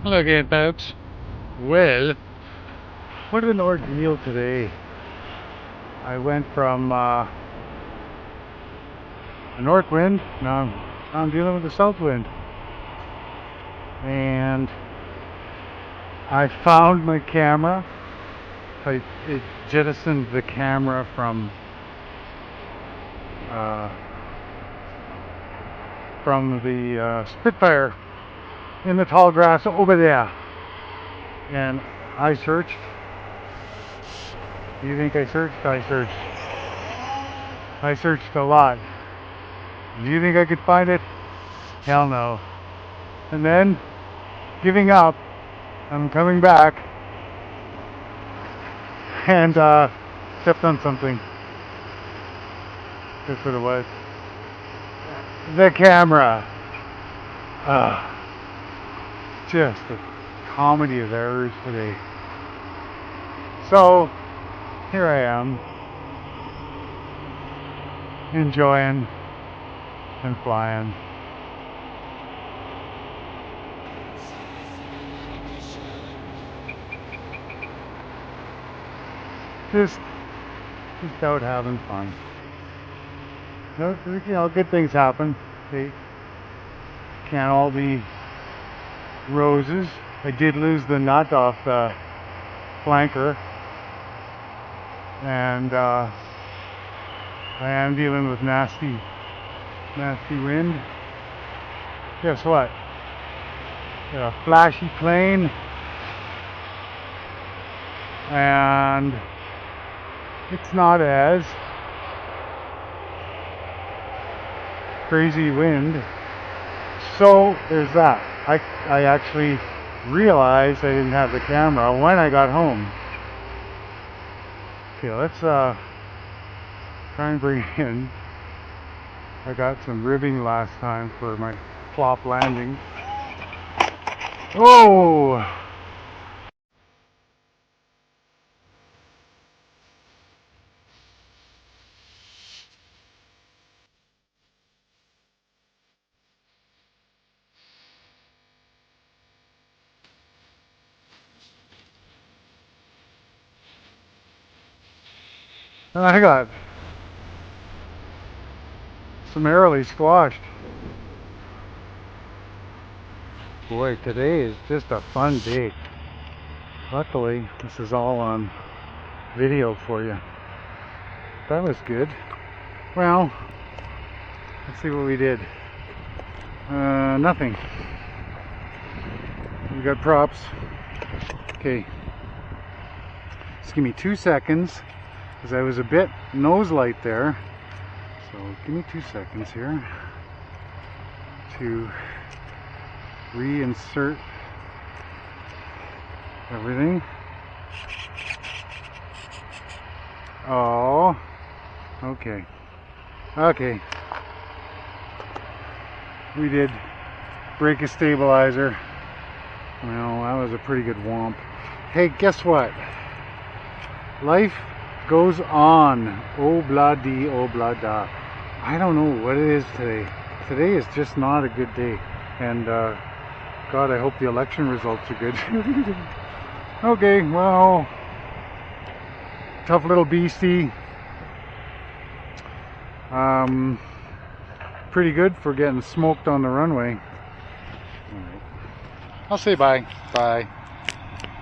Hello again, folks. Well, what an ordeal today. I went from a north wind, now I'm dealing with the south wind. And I found my camera. It jettisoned the camera from the Spitfire in the tall grass over there. And I searched. Do you think I searched? I searched a lot. Do you think I could find it? Hell no. And then, giving up, I'm coming back and stepped on something. That's what it was. The camera. Just a comedy of errors today. So, here I am, enjoying and flying. Just out having fun. You know, good things happen. They can't all be roses. I did lose the nut off the flanker, and I am dealing with nasty wind. Guess what? Got a flashy plane, and it's not as crazy wind. So there's that. I actually realized I didn't have the camera when I got home. Okay, let's try and bring in. I got some ribbing last time for my flop landing. Oh! And I got summarily squashed. Boy, today is just a fun day. Luckily, this is all on video for you. That was good. Well, let's see what we did. Nothing. We got props. Okay. Just give me 2 seconds, because I was a bit nose light there. So give me 2 seconds here to reinsert everything. Oh, okay. Okay. We did break a stabilizer. Well, that was a pretty good whomp. Hey, guess what? Life goes on. Oh blah dee, oh blah da. I don't know what it is today. Today is just not a good day. And God, I hope the election results are good. Okay, well, tough little beastie. Pretty good for getting smoked on the runway. All right. I'll say bye. Bye.